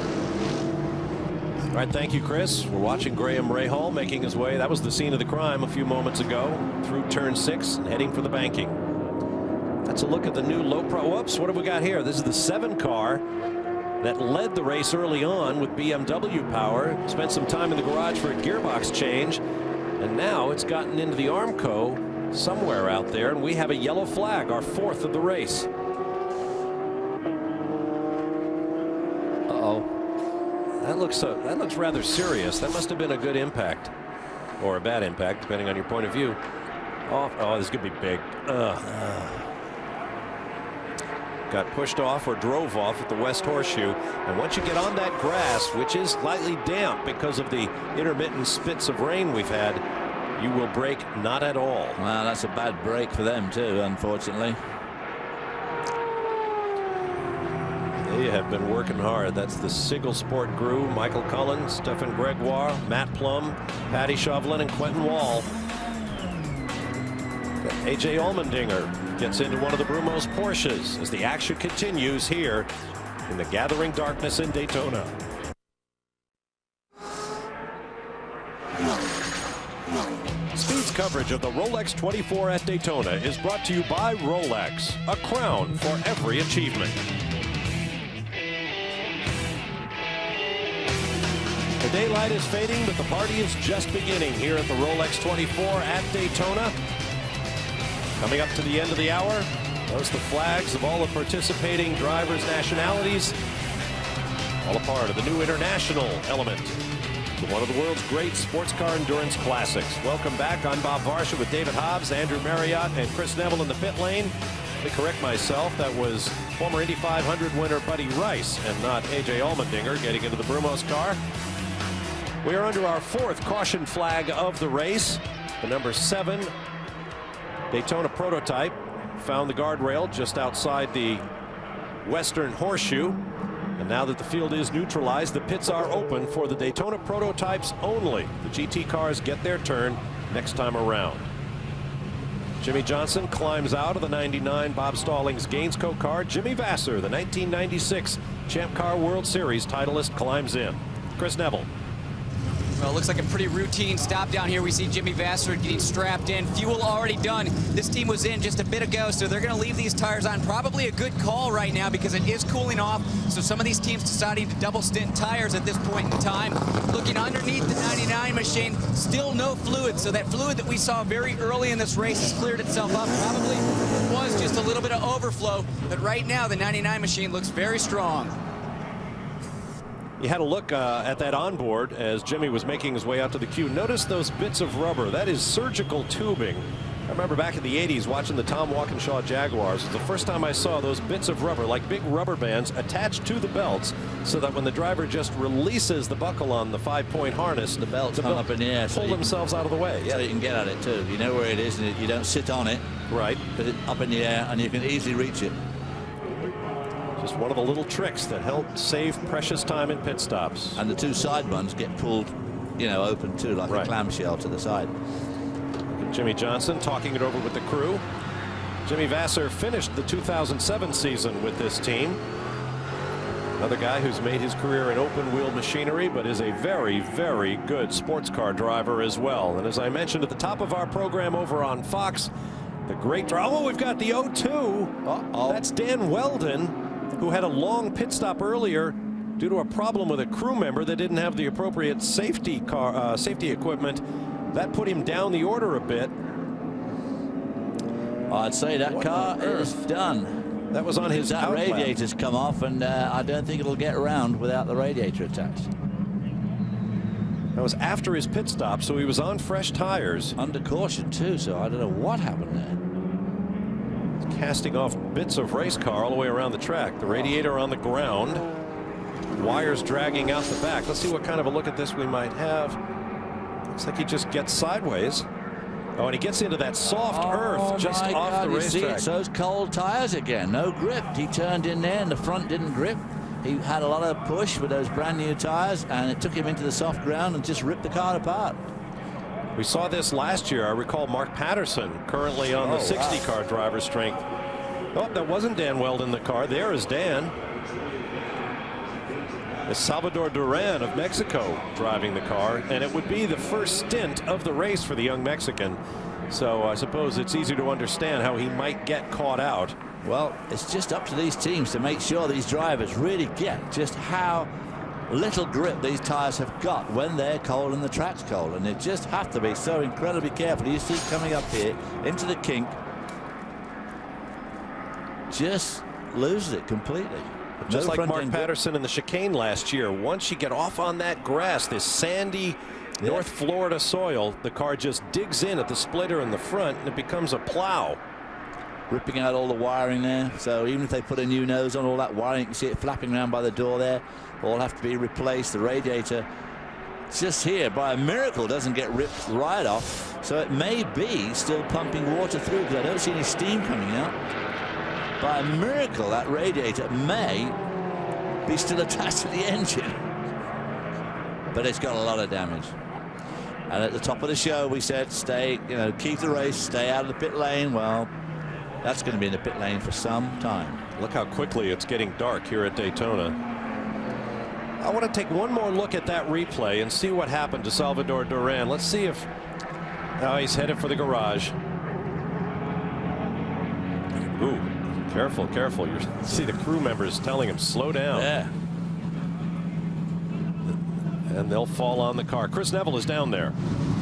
All right, thank you, Chris. We're watching Graham Rahal making his way. That was the scene of the crime a few moments ago, through turn 6 and heading for the banking. That's a look at the new low pro. Whoops, what have we got here? This is the 7 car that led the race early on with BMW power. Spent some time in the garage for a gearbox change, and now it's gotten into the Armco somewhere out there, and we have a yellow flag, our 4th of the race. Uh-oh. That looks rather serious. That must have been a good impact, or a bad impact, depending on your point of view. Oh, this could be big. Got pushed off or drove off at the West Horseshoe, and once you get on that grass, which is slightly damp because of the intermittent spits of rain we've had, you will brake not at all. Well, that's a bad break for them too, unfortunately. They have been working hard. That's the Sigel Sport crew. Michael Cullen, Stefan Gregoire, Matt Plum, Patty Chauvelin, and Quentin Wall. A.J. Allmendinger gets into one of the Brumos Porsches as the action continues here in the gathering darkness in Daytona. Speed's coverage of the Rolex 24 at Daytona is brought to you by Rolex, a crown for every achievement. The daylight is fading, but the party is just beginning here at the Rolex 24 at Daytona. Coming up to the end of the hour, those the flags of all the participating drivers' nationalities. All a part of the new international element to one of the world's great sports car endurance classics. Welcome back. I'm Bob Varsha with David Hobbs, Andrew Marriott, and Chris Neville in the pit lane. Let me correct myself. That was former Indy 500 winner Buddy Rice and not A.J. Allmendinger getting into the Brumos car. We are under our 4th caution flag of the race. The number 7 Daytona prototype found the guardrail just outside the Western Horseshoe. And now that the field is neutralized, the pits are open for the Daytona prototypes only. The GT cars get their turn next time around. Jimmie Johnson climbs out of the 99 Bob Stallings Gainsco car. Jimmy Vasser, the 1996 Champ Car World Series titleist, climbs in. Chris Neville. Well, it looks like a pretty routine stop down here. We see Jimmie Vasser getting strapped in. Fuel already done. This team was in just a bit ago, so they're going to leave these tires on. Probably a good call right now because it is cooling off. So some of these teams deciding to double stint tires at this point in time. Looking underneath the 99 machine, still no fluid. So that fluid that we saw very early in this race has cleared itself up. Probably was just a little bit of overflow, but right now the 99 machine looks very strong. You had a look at that onboard as Jimmie was making his way out to the queue. Notice those bits of rubber. That is surgical tubing. I remember back in the 80s watching the Tom Walkinshaw Jaguars. It was the first time I saw those bits of rubber, like big rubber bands, attached to the belts so that when the driver just releases the buckle on the 5-point harness, the belts hung up in the air, pull themselves out of the way. So you can get at it too. You know where it is, and you don't sit on it. Right. But it's up in the air, and you can easily reach it. Just one of the little tricks that help save precious time in pit stops. And the two side ones get pulled, you know, open too, like a clamshell to the side. Jimmie Johnson talking it over with the crew. Jimmie Vasser finished the 2007 season with this team. Another guy who's made his career in open wheel machinery, but is a very, very good sports car driver as well. And as I mentioned at the top of our program over on Fox, the great driver. Oh, we've got the 0-2. That's Dan Weldon, who had a long pit stop earlier due to a problem with a crew member that didn't have the appropriate safety equipment. That put him down the order a bit. I'd say that car is done. That was on his that radiator's come off, and I don't think it'll get around without the radiator attached. That was after his pit stop, so he was on fresh tires. Under caution too, so I don't know what happened there. Casting off bits of race car all the way around the track. The radiator on the ground. Wires dragging out the back. Let's see what kind of a look at this we might have. Looks like he just gets sideways. Oh, and he gets into that soft earth just off the racetrack. It's those cold tires again. No grip. He turned in there and the front didn't grip. He had a lot of push with those brand new tires, and it took him into the soft ground and just ripped the car apart. We saw this last year. I recall Mark Patterson, currently on the 60 car driver strength. Oh, that wasn't Dan Weldon in the car. There is Dan. It's Salvador Duran of Mexico driving the car, and it would be the first stint of the race for the young Mexican. So I suppose it's easy to understand how he might get caught out. Well, it's just up to these teams to make sure these drivers really get just how little grip these tires have got when they're cold and the track's cold, and they just have to be so incredibly careful. You see coming up here into the kink, just loses it completely. Just like Mark Patterson in the chicane last year. Once you get off on that grass, this sandy North Florida soil, the car just digs in at the splitter in the front and it becomes a plow. Ripping out all the wiring there. So even if they put a new nose on all that wiring, you can see it flapping around by the door there. All have to be replaced. The radiator just here by a miracle doesn't get ripped right off. So it may be still pumping water through because I don't see any steam coming out. By a miracle, that radiator may be still attached to the engine. But it's got a lot of damage. And at the top of the show, we said, stay, you know, keep the race, stay out of the pit lane. Well, that's going to be in the pit lane for some time. Look how quickly it's getting dark here at Daytona. I want to take one more look at that replay and see what happened to Salvador Duran. Let's see if he's headed for the garage. Ooh. Careful, careful. You see the crew members telling him, slow down. Yeah. And they'll fall on the car. Chris Neville is down there.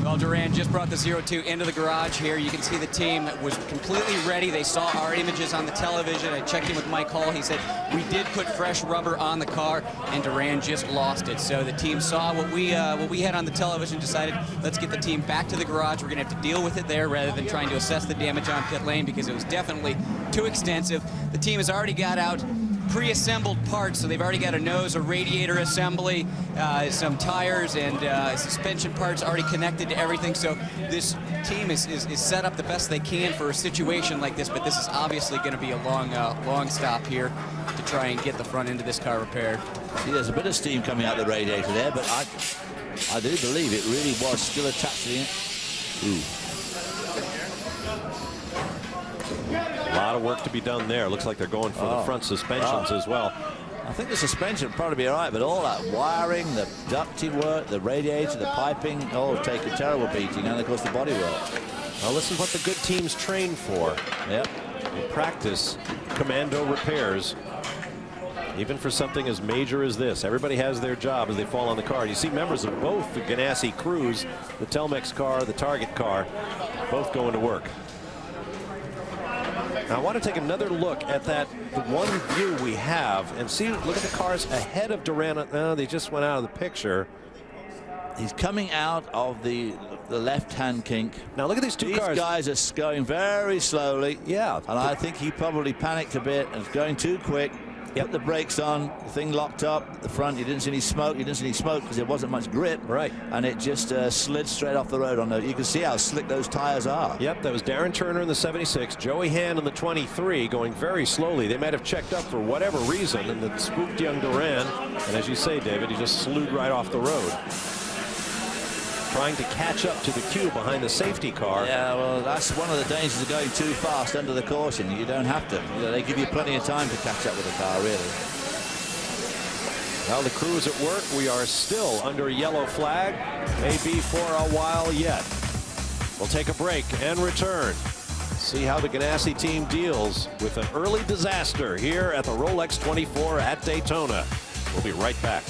Well, Duran just brought the 0-2 into the garage here. You can see the team was completely ready. They saw our images on the television. I checked in with Mike Hall. He said, we did put fresh rubber on the car, and Duran just lost it. So the team saw what we had on the television, decided, let's get the team back to the garage. We're going to have to deal with it there rather than trying to assess the damage on pit lane because it was definitely too extensive. The team has already got out pre-assembled parts, so they've already got a nose, a radiator assembly, some tires, and suspension parts already connected to everything. So this team is set up the best they can for a situation like this, but this is obviously going to be a long stop here to try and get the front end of this car repaired. See, there's a bit of steam coming out the radiator there, but I do believe it really was still attached to the end. A lot of work to be done there. Looks like they're going for the front suspensions as well. I think the suspension would probably be all right, but all that wiring, the ducty work, the radiator, the piping, all take a terrible beating, and of course the body work. Well, this is what the good teams train for. Yep. In practice, commando repairs. Even for something as major as this, everybody has their job as they fall on the car. You see members of both the Ganassi crews, the Telmex car, the Target car, both going to work. Now I want to take another look at that one view we have and see, look at the cars ahead of Duran. No, they just went out of the picture. He's coming out of the left-hand kink. Now look at these two cars. These guys are going very slowly. Yeah. And I think he probably panicked a bit and was going too quick. Put the brakes on, the thing locked up. The front, you didn't see any smoke. You didn't see any smoke because there wasn't much grip. Right. And it just slid straight off the road. You can see how slick those tires are. Yep, that was Darren Turner in the 76, Joey Hand in the 23, going very slowly. They might have checked up for whatever reason, and it spooked young Duran. And as you say, David, he just slewed right off the road, trying to catch up to the queue behind the safety car. Yeah, well, that's one of the dangers of going too fast under the caution. You don't have to. They give you plenty of time to catch up with the car, really. Well, the crew is at work. We are still under a yellow flag. May be for a while yet. We'll take a break and return. See how the Ganassi team deals with an early disaster here at the Rolex 24 at Daytona. We'll be right back.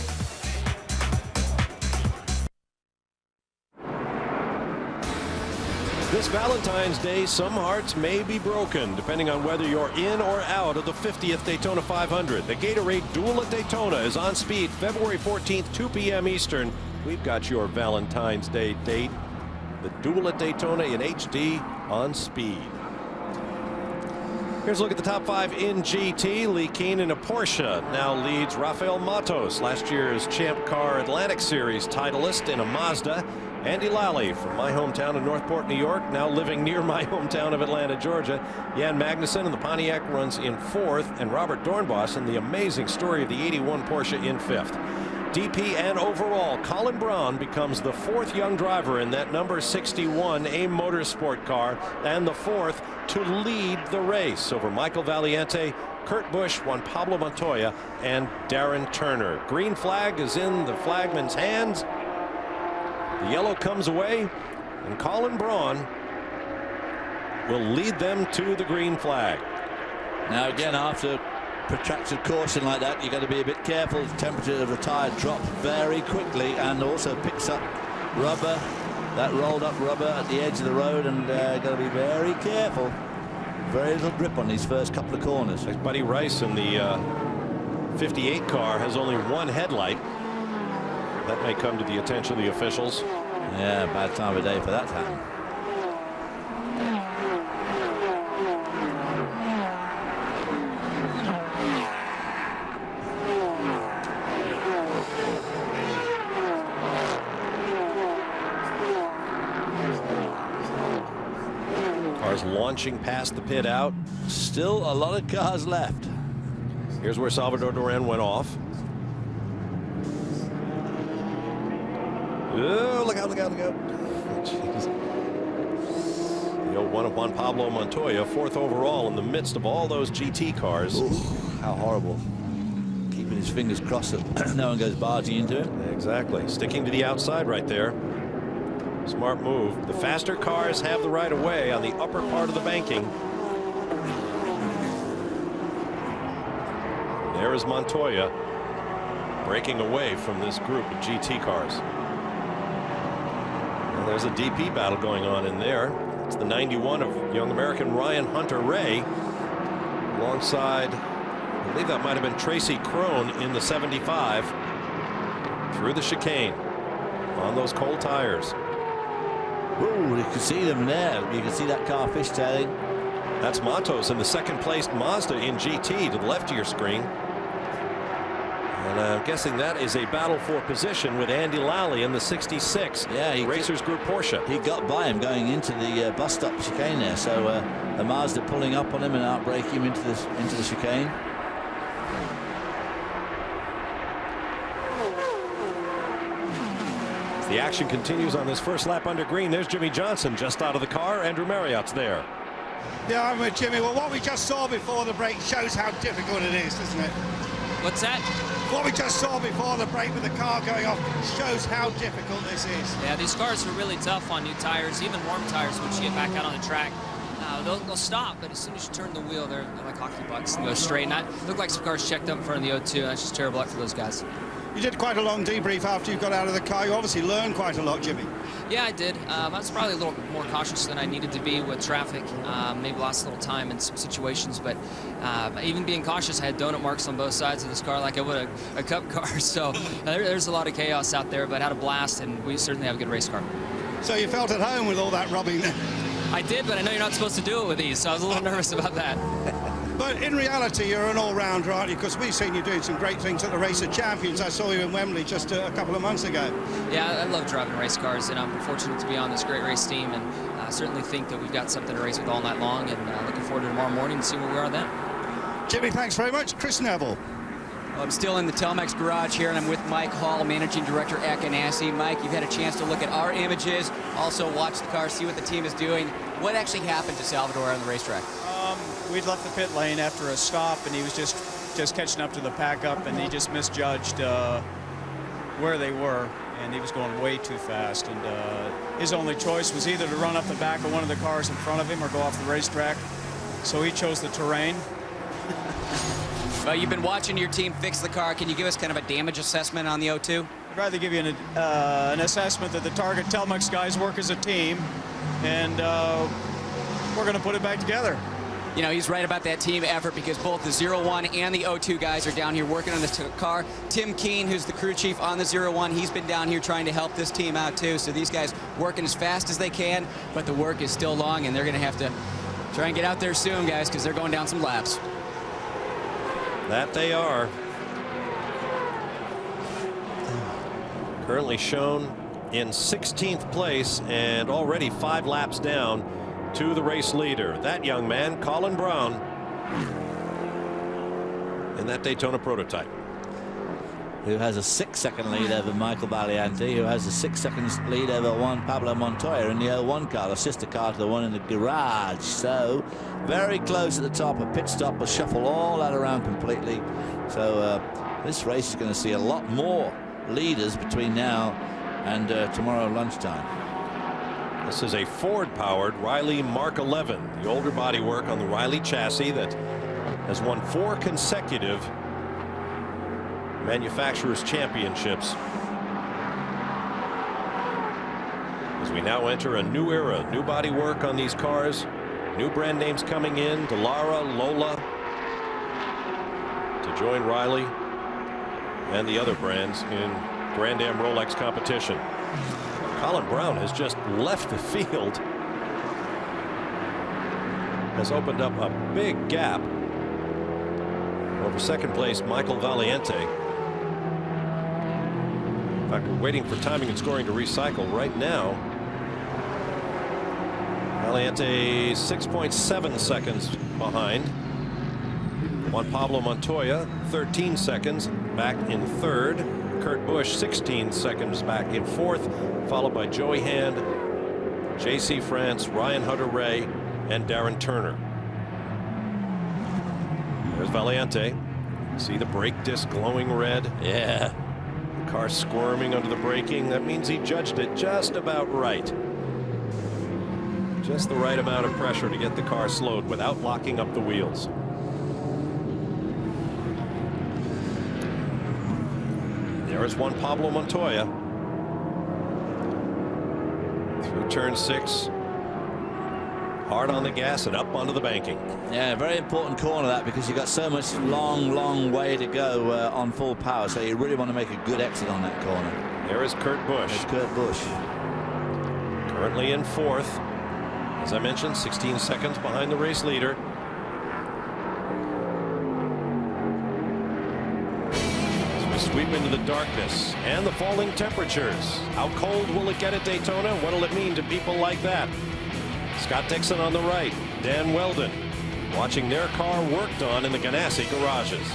This Valentine's Day, some hearts may be broken, depending on whether you're in or out of the 50th Daytona 500. The Gatorade Duel at Daytona is on speed February 14th, 2 p.m. Eastern. We've got your Valentine's Day date. The Duel at Daytona in HD on speed. Here's a look at the top 5 in GT. Lee Keen in a Porsche now leads Rafael Matos, last year's Champ Car Atlantic Series titleist in a Mazda. Andy Lally from my hometown of Northport, New York, now living near my hometown of Atlanta, Georgia. Jan Magnussen in the Pontiac runs in 4th, and Robert Dornbos in the amazing story of the 81 Porsche in 5th. DP and overall, Colin Braun becomes the 4th young driver in that number 61 AIM Motorsport car, and the 4th to lead the race over Michael Valiente, Kurt Busch, Juan Pablo Montoya, and Darren Turner. Green flag is in the flagman's hands. The yellow comes away, and Colin Braun will lead them to the green flag. Now again, after protracted caution like that, you've got to be a bit careful. The temperature of the tire drops very quickly and also picks up rubber, that rolled up rubber at the edge of the road, and got to be very careful. Very little grip on these first couple of corners. Like Buddy Rice in the 58 car has only one headlight. That may come to the attention of the officials. Yeah, bad time of day for that to happen. Cars launching past the pit out. Still a lot of cars left. Here's where Salvador Duran went off. Oh, look out, look out, look out. Jeez. The old one of Juan Pablo Montoya, 4th overall in the midst of all those GT cars. Ooh, how horrible. Keeping his fingers crossed that no one goes barging into it. Exactly. Sticking to the outside right there. Smart move. The faster cars have the right of way on the upper part of the banking. There is Montoya breaking away from this group of GT cars. There's a DP battle going on in there. It's the 91 of young American Ryan Hunter-Reay alongside, I believe that might have been Tracy Crone in the 75 through the chicane on those cold tires. Ooh, you can see them there. You can see that car fishtailing. That's Matos in the 2nd placed Mazda in GT to the left of your screen. And I'm guessing that is a battle for position with Andy Lally in the 66. Yeah, Racers Group Porsche. He got by him going into the bus stop chicane there. So the Mazda pulling up on him and outbraking him into the chicane. As the action continues on this first lap under green, there's Jimmie Johnson just out of the car. Andrew Marriott's there. Yeah, I'm with Jimmie. Well, what we just saw before the break shows how difficult it is, doesn't it? What's that? What we just saw before the break with the car going off shows how difficult this is. Yeah, these cars are really tough on new tires, even warm tires. Once you get back out on the track, they'll stop, but as soon as you turn the wheel, they're like hockey pucks and go straight. And look like some cars checked up in front of the O2. That's just terrible luck for those guys. You did quite a long debrief after you got out of the car. You obviously learned quite a lot, Jimmie. Yeah, I did. I was probably a little more cautious than I needed to be with traffic. Maybe lost a little time in some situations, but even being cautious, I had donut marks on both sides of this car like I would a cup car. So there's a lot of chaos out there, but had a blast, and we certainly have a good race car. So you felt at home with all that rubbing there? I did, but I know you're not supposed to do it with these, so I was a little nervous about that. But in reality, you're an all-rounder, aren't you? Because we've seen you doing some great things at the Race of Champions. I saw you in Wembley just a couple of months ago. Yeah, I love driving race cars, and I'm fortunate to be on this great race team, and I certainly think that we've got something to race with all night long, and looking forward to tomorrow morning and see where we are then. Jimmie, thanks very much. Chris Neville. Well, I'm still in the Telmex garage here, and I'm with Mike Hall, Managing Director at Ganassi. Mike, you've had a chance to look at our images, also watch the car, see what the team is doing. What actually happened to Salvador on the racetrack? We'd left the pit lane after a stop, and he was just catching up to the pack up, and he just misjudged where they were, and he was going way too fast. And his only choice was either to run up the back of one of the cars in front of him or go off the racetrack. So he chose the terrain. Well, you've been watching your team fix the car. Can you give us kind of a damage assessment on the O2? I'd rather give you an assessment that the Target Telmex guys work as a team, and we're going to put it back together. You know, he's right about that team effort, because both the 01 and the O2 guys are down here working on this car. Tim Keene, who's the crew chief on the 01, he's been down here trying to help this team out too. So these guys working as fast as they can, but the work is still long, and they're going to have to try and get out there soon, guys, because they're going down some laps. That they are. Currently shown in 16th place and already 5 laps down to the race leader. That young man, Colin Brown, in that Daytona prototype. Who has a 6-second lead over Michael Valiante, who has a 6 seconds lead over Juan Pablo Montoya in the 01 car, the sister car to the one in the garage. So very close at the top. A pit stop will shuffle all that around completely. So this race is going to see a lot more leaders between now and tomorrow lunchtime. This is a Ford-powered Riley Mark 11, the older bodywork on the Riley chassis that has won 4 consecutive manufacturers' championships. As we now enter a new era, new bodywork on these cars, new brand names coming in, Dallara, Lola, to join Riley and the other brands in Grand Am Rolex competition. Colin Brown has just left the field, has opened up a big gap over second place Michael Valiante. In fact, we're waiting for timing and scoring to recycle right now. Valiante 6.7 seconds behind. Juan Pablo Montoya 13 seconds back in third. Kurt Busch 16 seconds back in fourth, followed by Joey Hand, J.C. France, Ryan Hunter-Ray, and Darren Turner. There's Valiante. See the brake disc glowing red. Yeah. The car squirming under the braking. That means he judged it just about right. Just the right amount of pressure to get the car slowed without locking up the wheels. There is Juan Pablo Montoya through turn 6, hard on the gas and up onto the banking. Yeah, very important corner that, because you've got so much long way to go on full power, so you really want to make a good exit on that corner. There is Kurt Busch. There's Kurt Busch. Currently in fourth. As I mentioned, 16 seconds behind the race leader. Sweep into the darkness and the falling temperatures. How cold will it get at Daytona? What'll it mean to people like that? Scott Dixon on the right, Dan Weldon watching their car worked on in the Ganassi garages.